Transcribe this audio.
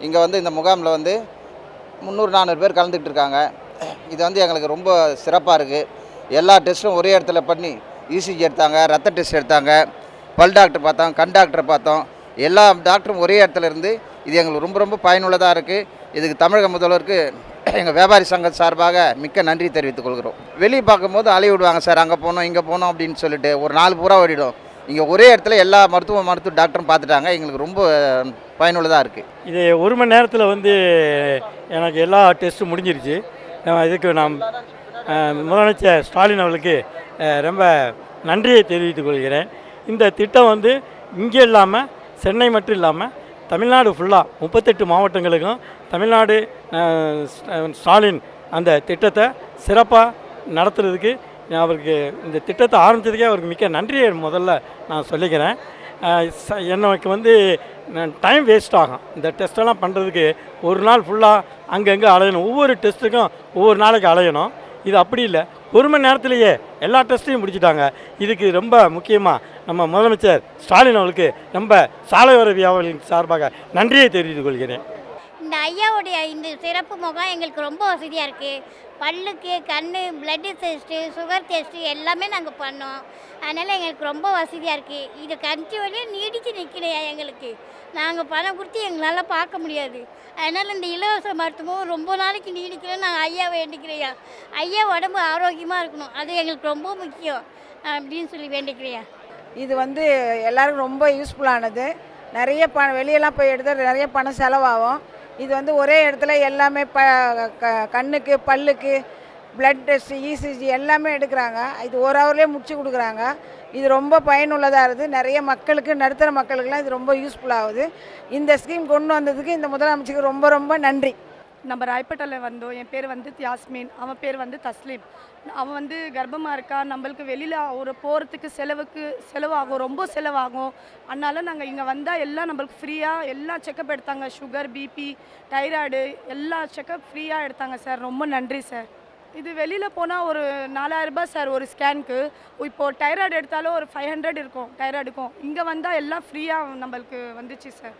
இங்கே வந்து இந்த முகாமில் வந்து 300-400 பேர் கலந்துக்கிட்டு இருக்காங்க. இது வந்து எங்களுக்கு ரொம்ப சிறப்பாக இருக்குது. எல்லா டெஸ்ட்டும் ஒரே இடத்துல பண்ணி இசிஜி எடுத்தாங்க, ரத்த டெஸ்ட் எடுத்தாங்க, பல் டாக்டர் பார்த்தோம், கண் டாக்டரை பார்த்தோம். எல்லா டாக்டரும் ஒரே இடத்துல இருந்து இது எங்களுக்கு ரொம்ப ரொம்ப பயனுள்ளதாக இருக்குது. இதுக்கு தமிழக முதல்வருக்கு எங்கள் வியாபாரி சங்கம் சார்பாக மிக்க நன்றி தெரிவித்துக் கொள்கிறோம். வெளியே பார்க்கும்போது அலைய விடுவாங்க சார், அங்கே போனோம் இங்கே போனோம் அப்படின்னு சொல்லிட்டு ஒரு 4 பூரா ஓடிடும். இங்கே ஒரே இடத்துல எல்லா மருத்துவ டாக்டரும் பார்த்துட்டாங்க. எங்களுக்கு ரொம்ப பயனுள்ளதாக இருக்குது. இது 1 மணி நேரத்தில் வந்து எனக்கு எல்லா டெஸ்ட்டும் முடிஞ்சிருச்சு. இதுக்கு நான் முதலமைச்சர் ஸ்டாலின் அவர்களுக்கு ரொம்ப நன்றியை தெரிவித்துக் கொள்கிறேன். இந்த திட்டம் வந்து இங்கே இல்லாமல் சென்னை மட்டும் இல்லாமல் தமிழ்நாடு ஃபுல்லாக 38 மாவட்டங்களுக்கும் தமிழ்நாடு ஸ்டாலின் அந்த திட்டத்தை சிறப்பாக நடத்துறதுக்கு அவருக்கு இந்த திட்டத்தை ஆரம்பித்ததுக்கே அவருக்கு மிக்க நன்றியை முதல்ல நான் சொல்லிக்கிறேன். எனக்கு வந்து டைம் வேஸ்ட் ஆகும். இந்த டெஸ்ட்டெல்லாம் பண்ணுறதுக்கு ஒரு நாள் ஃபுல்லாக அங்கங்கே அலையணும். ஒவ்வொரு டெஸ்ட்டுக்கும் ஒவ்வொரு நாளைக்கு அலையணும். இது அப்படி இல்லை, 1 மணி நேரத்திலேயே எல்லா டெஸ்ட்டையும் முடிச்சிட்டாங்க. இதுக்கு ரொம்ப முக்கியமாக நம்ம முதலமைச்சர் ஸ்டாலின் அவர்களுக்கு ரொம்ப சாலையோர வியாபாரிகளின் சார்பாக நன்றியை தெரிவித்துக் கொள்கிறேன். இந்த ஐயாவுடைய இந்த சிறப்பு முகாம் எங்களுக்கு ரொம்ப வசதியாக இருக்குது. பல்லுக்கு, கண், பிளட்டு டெஸ்ட்டு, சுகர் டெஸ்ட்டு எல்லாமே நாங்கள் பண்ணோம். அதனால் எங்களுக்கு ரொம்ப வசதியாக இருக்குது. இது கஞ்சி வழியாக நீடித்து நிற்கலையா எங்களுக்கு. நாங்கள் பணம் கொடுத்து எங்களால் பார்க்க முடியாது. அதனால் இந்த இலவச மருத்துவம் ரொம்ப நாளைக்கு நீடிக்கணும்னு நாங்கள் ஐயா வேண்டிக்கிறையா. ஐயா உடம்பு ஆரோக்கியமாக இருக்கணும், அது எங்களுக்கு ரொம்ப முக்கியம் அப்படின்னு சொல்லி வேண்டிக்கிறையா. இது வந்து எல்லாருக்கும் ரொம்ப யூஸ்ஃபுல்லானது. நிறைய வெளியெல்லாம் போய் எடுத்தால் நிறைய பணம் செலவாகும். இது வந்து ஒரே இடத்துல எல்லாமே கண்ணுக்கு, பல்லுக்கு, பிளட் டெஸ்ட்டு, இசிஜி எல்லாமே எடுக்கிறாங்க. இது 1 ஹவர்லேயே முடிச்சு கொடுக்குறாங்க. இது ரொம்ப பயனுள்ளதாக இருக்குது. நிறைய மக்களுக்கு, நடுத்தர மக்களுக்கெல்லாம் இது ரொம்ப யூஸ்ஃபுல்லாகுது. இந்த ஸ்கீம் கொண்டு வந்ததுக்கு இந்த முதலமைச்சருக்கு ரொம்ப ரொம்ப நன்றி. நம்ம ராயப்பேட்டையில் வந்தோம். என் பேர் வந்து யாஸ்மின், அவன் பேர் வந்து தஸ்லீம். அவன் வந்து கர்ப்பமாக இருக்கா. நம்மளுக்கு வெளியில் ஒரு போகிறதுக்கு செலவாகும், ரொம்ப செலவாகும். அதனால் நாங்கள் இங்கே வந்தால் எல்லாம் நம்மளுக்கு ஃப்ரீயாக எல்லா செக்கப் எடுத்தாங்க. சுகர், பிபி, தைராய்டு எல்லா செக்கப் ஃப்ரீயாக எடுத்தாங்க சார். ரொம்ப நன்றி சார். இது வெளியில் போனால் ஒரு 4000 ரூபாய் சார் ஒரு ஸ்கேனுக்கு. இப்போது தைராய்டு எடுத்தாலும் ஒரு 500 இருக்கும் தைராய்டுக்கும். இங்கே வந்தால் எல்லாம் ஃப்ரீயாக நம்மளுக்கு வந்துச்சு சார்.